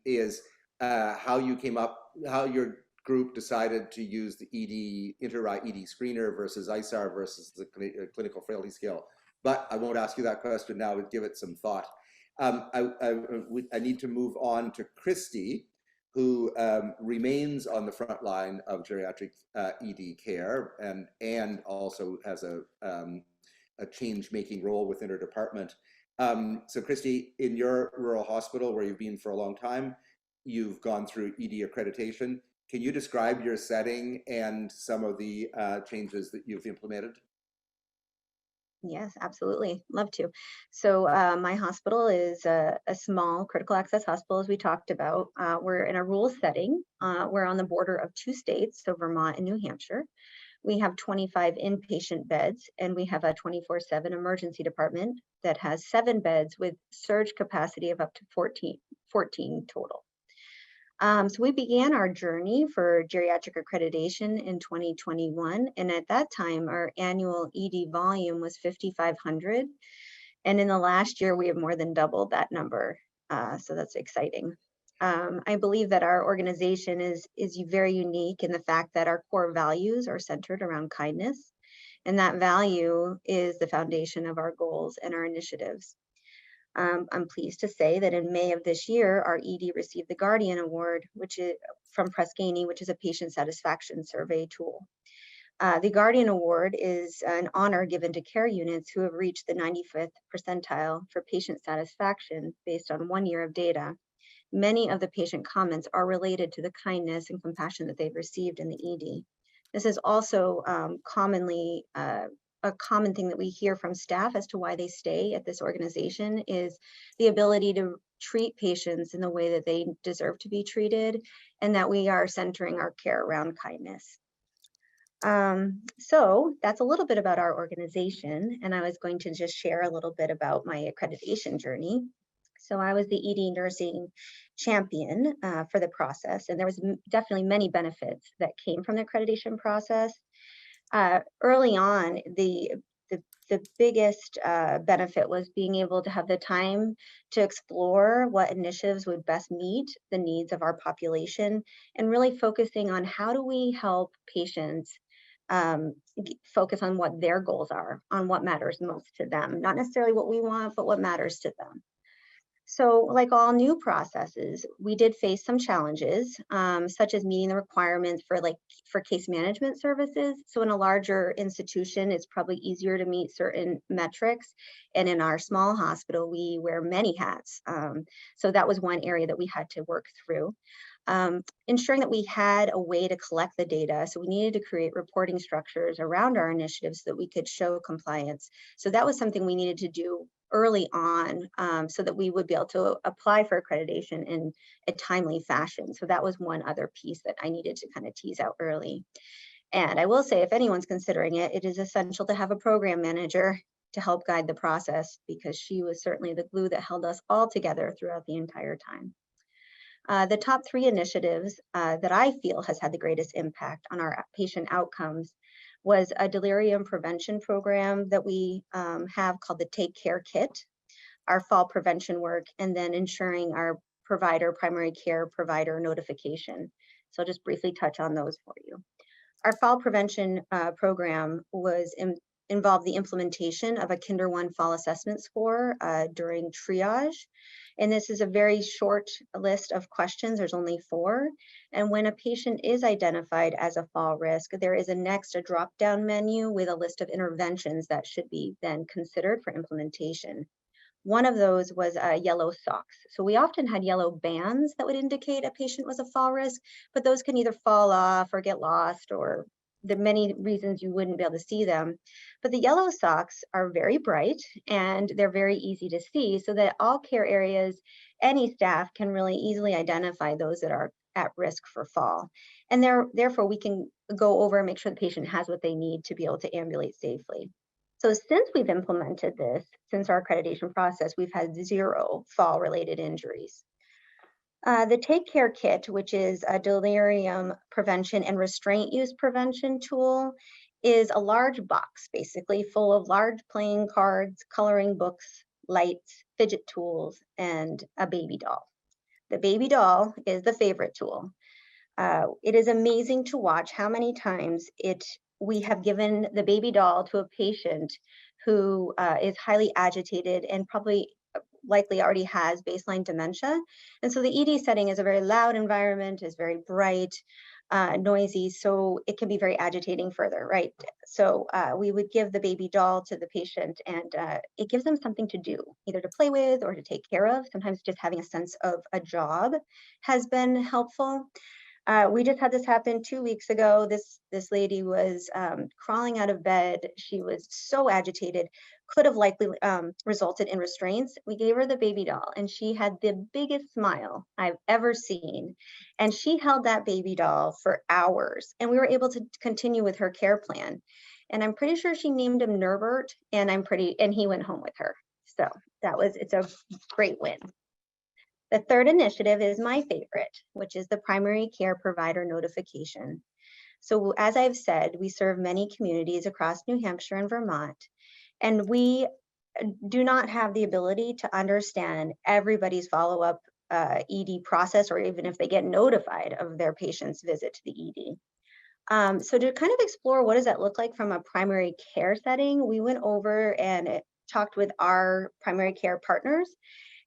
is how your group decided to use the Inter-RAI ED screener versus ISAR versus the clinical frailty scale. But I won't ask you that question now. We'll give it some thought. I need to move on to Kristie, who remains on the front line of geriatric ED care, and also has a change-making role within her department. So Kristie, in your rural hospital where you've been for a long time, you've gone through ED accreditation. Can you describe your setting and some of the changes that you've implemented? Yes, absolutely. Love to. So my hospital is a small critical access hospital, as we talked about. We're in a rural setting. We're on the border of 2 states, so Vermont and New Hampshire. We have 25 inpatient beds, and we have a 24/7 emergency department that has 7 beds with surge capacity of up to 14 total. So we began our journey for geriatric accreditation in 2021. And at that time, our annual ED volume was 5,500. And in the last year, we have more than doubled that number. So that's exciting. I believe that our organization is very unique in the fact that our core values are centered around kindness. And that value is the foundation of our goals and our initiatives. I'm pleased to say that in May of this year, our ED received the Guardian Award, which is from Press Ganey, which is a patient satisfaction survey tool. The Guardian Award is an honor given to care units who have reached the 95th percentile for patient satisfaction based on 1 year of data. Many of the patient comments are related to the kindness and compassion that they've received in the ED. This is also commonly a common thing that we hear from staff as to why they stay at this organization is the ability to treat patients in the way that they deserve to be treated, and that we are centering our care around kindness. So that's a little bit about our organization, and I was going to just share a little bit about my accreditation journey. So I was the ED nursing champion for the process, and there was definitely many benefits that came from the accreditation process. Early on, the biggest benefit was being able to have the time to explore what initiatives would best meet the needs of our population, and really focusing on how do we help patients focus on what their goals are, on what matters most to them, not necessarily what we want, but what matters to them. So like all new processes, we did face some challenges, such as meeting the requirements for case management services. So in a larger institution, it's probably easier to meet certain metrics. And in our small hospital, we wear many hats. So that was one area that we had to work through. Ensuring that we had a way to collect the data. So we needed to create reporting structures around our initiatives so that we could show compliance. So that was something we needed to do early on, so that we would be able to apply for accreditation in a timely fashion. So that was one other piece that I needed to kind of tease out early. And I will say, if anyone's considering it, it is essential to have a program manager to help guide the process, because she was certainly the glue that held us all together throughout the entire time. The top 3 initiatives that I feel has had the greatest impact on our patient outcomes was a delirium prevention program that we have called the Take Care Kit, our fall prevention work, and then ensuring our primary care provider notification. So I'll just briefly touch on those for you. Our fall prevention program involved the implementation of a Kinder 1 fall assessment score during triage. And this is a very short list of questions. There's only 4. And when a patient is identified as a fall risk, there is a drop-down menu with a list of interventions that should be then considered for implementation. One of those was yellow socks. So we often had yellow bands that would indicate a patient was a fall risk, but those can either fall off or get lost, or the many reasons you wouldn't be able to see them. But the yellow socks are very bright and they're very easy to see, so that all care areas, any staff can really easily identify those that are at risk for fall. And therefore we can go over and make sure the patient has what they need to be able to ambulate safely. So since we've implemented this, since our accreditation process, we've had 0 fall-related injuries. The Take Care Kit, which is a delirium prevention and restraint use prevention tool, is a large box, basically full of large playing cards, coloring books, lights, fidget tools, and a baby doll. The baby doll is the favorite tool. It is amazing to watch how many times we have given the baby doll to a patient who is highly agitated and probably likely already has baseline dementia. And so the ED setting is a very loud environment, is very bright, noisy, so it can be very agitating further, right? So we would give the baby doll to the patient, and it gives them something to do, either to play with or to take care of. Sometimes just having a sense of a job has been helpful. We just had this happen 2 weeks ago. This lady was crawling out of bed. She was so agitated, could have likely resulted in restraints. We gave her the baby doll, and she had the biggest smile I've ever seen. And she held that baby doll for hours, and we were able to continue with her care plan. And I'm pretty sure she named him Norbert, and he went home with her. So it's a great win. The third initiative is my favorite, which is the primary care provider notification. So as I've said, we serve many communities across New Hampshire and Vermont, and we do not have the ability to understand everybody's follow-up ED process, or even if they get notified of their patient's visit to the ED. So to kind of explore what does that look like from a primary care setting, we went over and talked with our primary care partners,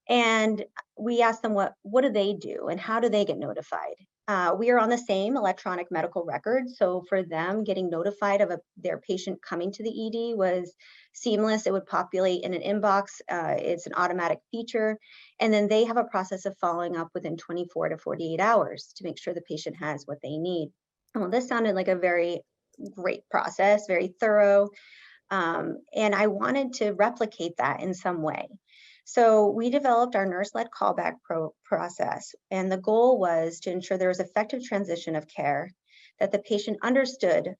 and we asked them what do they do and how do they get notified. We are on the same electronic medical record, so for them, getting notified of their patient coming to the ED was seamless. It would populate in an inbox. It's an automatic feature, and then they have a process of following up within 24 to 48 hours to make sure the patient has what they need. Well, this sounded like a very great process, very thorough, and I wanted to replicate that in some way. So we developed our nurse-led callback process, and the goal was to ensure there was effective transition of care, that the patient understood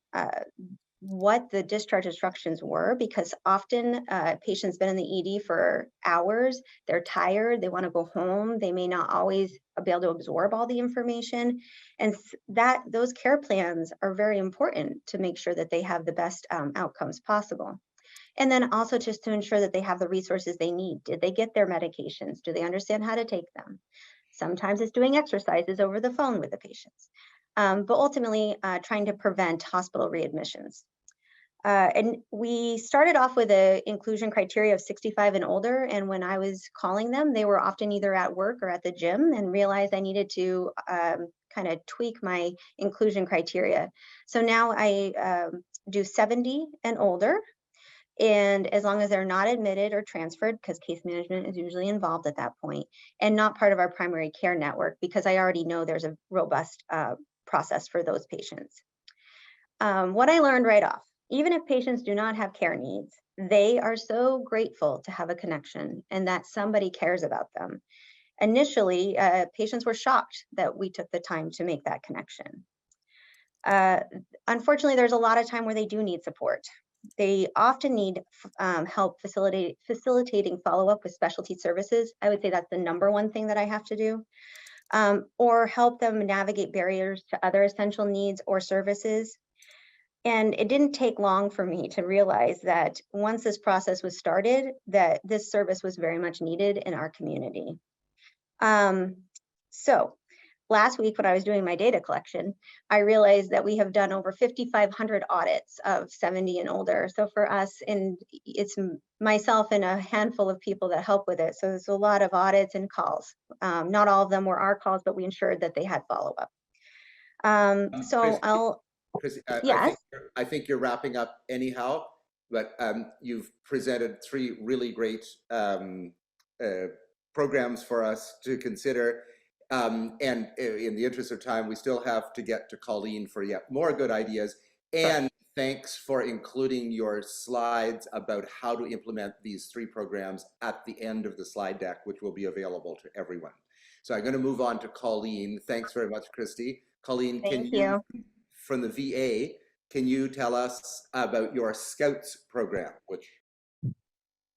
what the discharge instructions were, because often patients been in the ED for hours, they're tired, they want to go home, they may not always be able to absorb all the information, and those care plans are very important to make sure that they have the best outcomes possible. And then also just to ensure that they have the resources they need. Did they get their medications? Do they understand how to take them? Sometimes it's doing exercises over the phone with the patients, but ultimately trying to prevent hospital readmissions. And we started off with an inclusion criteria of 65 and older. And when I was calling them, they were often either at work or at the gym, and realized I needed to kind of tweak my inclusion criteria. So now I do 70 and older. And as long as they're not admitted or transferred, because case management is usually involved at that point, and not part of our primary care network, because I already know there's a robust process for those patients. What I learned right off, even if patients do not have care needs, they are so grateful to have a connection and that somebody cares about them. Initially, patients were shocked that we took the time to make that connection. Unfortunately, there's a lot of time where they do need support. They often need help facilitating follow-up with specialty services. I would say that's the #1 thing that I have to do. or help them navigate barriers to other essential needs or services. And it didn't take long for me to realize that once this process was started, that this service was very much needed in our community. So last week when I was doing my data collection, I realized that we have done over 5,500 audits of 70 and older. So for us, and it's myself and a handful of people that help with it. So there's a lot of audits and calls. Not all of them were our calls, but we ensured that they had follow-up. So Kristie, yes. I think you're wrapping up anyhow, but you've presented 3 really great programs for us to consider. And in the interest of time, we still have to get to Colleen for yet more good ideas. And thanks for including your slides about how to implement these 3 programs at the end of the slide deck, which will be available to everyone. So I'm going to move on to Colleen. Thanks very much, Kristie. Colleen, Thank you. From the VA, can you tell us about your Scouts program?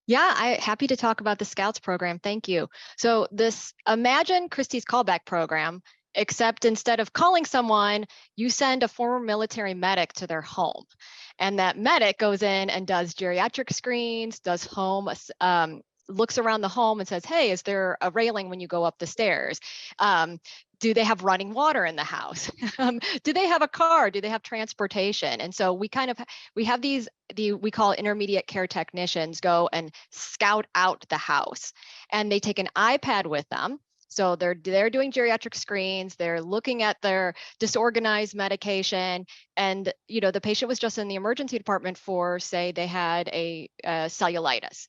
Yeah, I'm happy to talk about the Scouts program. Thank you. So imagine Kristie's callback program, except instead of calling someone, you send a former military medic to their home. And that medic goes in and does geriatric screens, does home, looks around the home and says, hey, is there a railing when you go up the stairs? Do they have running water in the house? Do they have a car? Do they have transportation? And so we have we call intermediate care technicians go and scout out the house, and they take an iPad with them. So they're doing geriatric screens, they're looking at their disorganized medication, and the patient was just in the emergency department for, say, they had a cellulitis.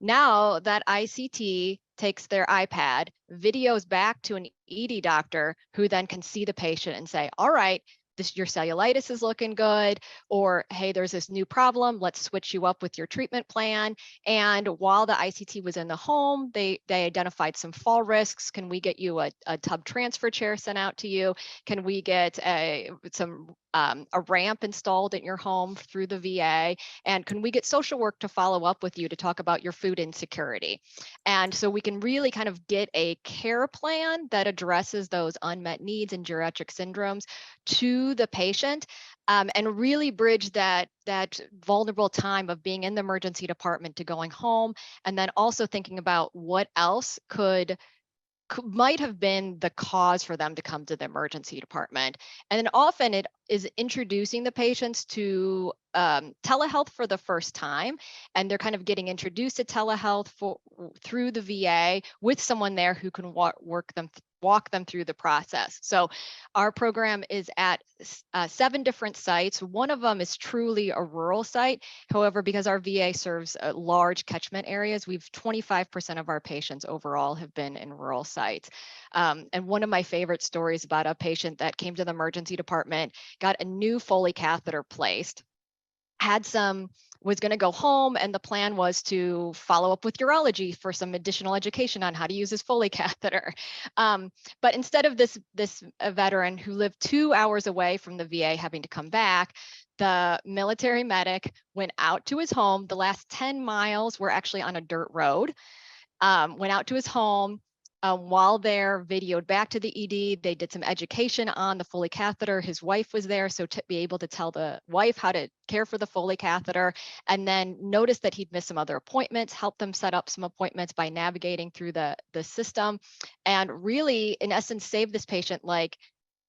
Now that ICT takes their iPad, videos back to an ED doctor who then can see the patient and say, all right, your cellulitis is looking good, or hey, there's this new problem, let's switch you up with your treatment plan. And while the ICT was in the home, they identified some fall risks. Can we get you a tub transfer chair sent out to you? Can we get a ramp installed in your home through the VA? And can we get social work to follow up with you to talk about your food insecurity? And so we can really kind of get a care plan that addresses those unmet needs and geriatric syndromes to the patient, and really bridge that vulnerable time of being in the emergency department to going home, and then also thinking about what else might have been the cause for them to come to the emergency department. And then often it is introducing the patients to telehealth for the first time, and they're kind of getting introduced to telehealth through the VA with someone there who can walk them through the process. So our program is at 7 different sites. One of them is truly a rural site. However, because our VA serves large catchment areas, 25% of our patients overall have been in rural sites. And one of my favorite stories about a patient that came to the emergency department, got a new Foley catheter placed, was going to go home, and the plan was to follow up with urology for some additional education on how to use his Foley catheter. But instead of this veteran who lived 2 hours away from the VA having to come back, the military medic went out to his home. The last 10 miles were actually on a dirt road. Went out to his home. While they're videoed back to the ED, they did some education on the Foley catheter. His wife was there, so to be able to tell the wife how to care for the Foley catheter, and then noticed that he'd missed some other appointments, help them set up some appointments by navigating through the system, and really, in essence, save this patient like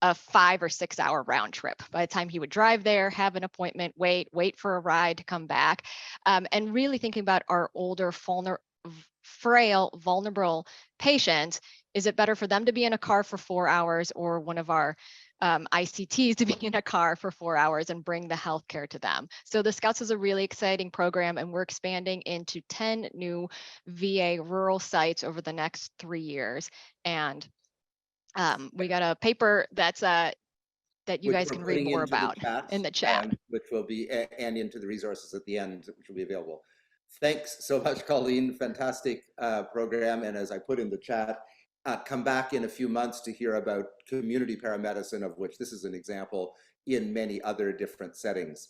a 5 or 6 hour round trip. By the time he would drive there, have an appointment, wait for a ride to come back, and really thinking about our older, frail, vulnerable patients. Is it better for them to be in a car for 4 hours, or one of our ICTs to be in a car for 4 hours and bring the healthcare to them? So the Scouts is a really exciting program, and we're expanding into 10 new VA rural sites over the next 3 years. And we got a paper that you guys can read more about in the chat. Which will be, and into the resources at the end, which will be available. Thanks so much, Colleen. Fantastic program. And as I put in the chat, come back in a few months to hear about community paramedicine, of which this is an example in many other different settings.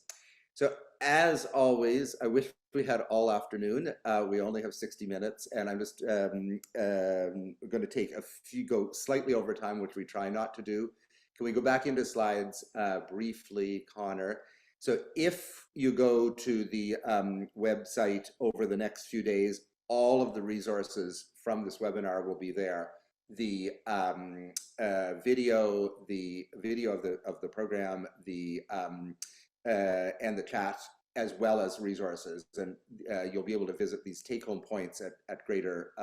So as always, I wish we had all afternoon. We only have 60 minutes, and I'm just going to take go slightly over time, which we try not to do. Can we go back into slides briefly, Connor? So if you go to the website over the next few days, all of the resources from this webinar will be there. The video of the program, and the chat, as well as resources, and you'll be able to visit these take-home points at greater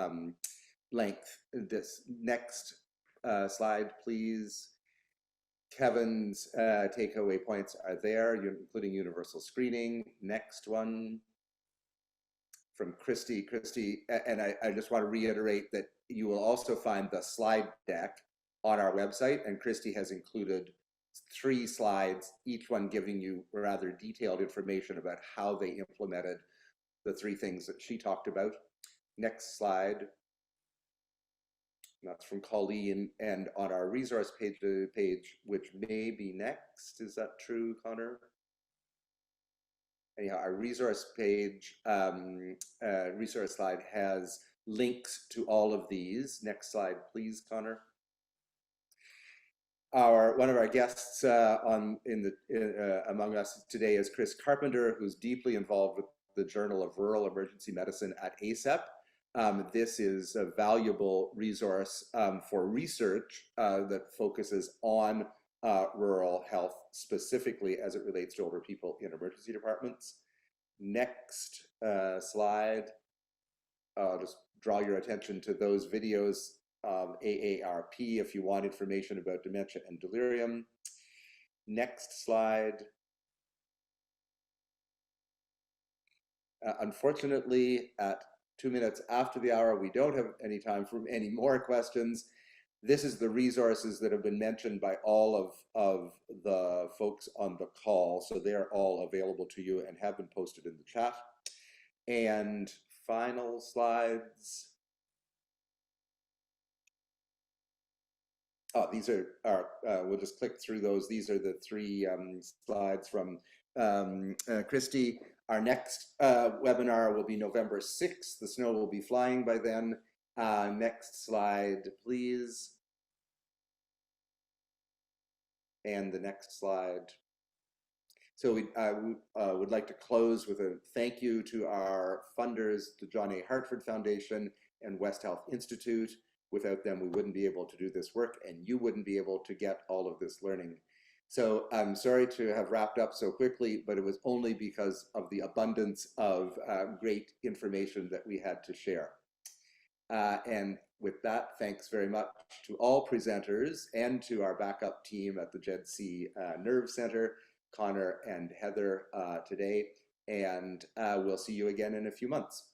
length. This next slide, please. Kevin's takeaway points are there, including universal screening. Next one from Kristie. Kristie, and I just want to reiterate that you will also find the slide deck on our website, and Kristie has included 3 slides, each one giving you rather detailed information about how they implemented the 3 things that she talked about. Next slide. That's from Colleen, and on our resource page, which may be next. Is that true, Connor? Anyhow, our resource page, resource slide has links to all of these. Next slide, please, Connor. One of our guests among us today is Chris Carpenter, who's deeply involved with the Journal of Rural Emergency Medicine at ACEP. This is a valuable resource for research that focuses on rural health, specifically as it relates to older people in emergency departments. Next slide. I'll just draw your attention to those videos of AARP if you want information about dementia and delirium. Next slide. Unfortunately, at 2 minutes after the hour, we don't have any time for any more questions. This is the resources that have been mentioned by all of the folks on the call. So they're all available to you and have been posted in the chat. And final slides. Oh, these are we'll just click through those. These are the 3 slides from Kristie. Our next webinar will be November 6th. The snow will be flying by then. Next slide, please. And the next slide. So we would like to close with a thank you to our funders, the John A. Hartford Foundation and West Health Institute. Without them, we wouldn't be able to do this work, and you wouldn't be able to get all of this learning. So I'm sorry to have wrapped up so quickly, but it was only because of the abundance of great information that we had to share. And with that, thanks very much to all presenters and to our backup team at the GEDC Nerve Center, Connor and Heather today. And we'll see you again in a few months.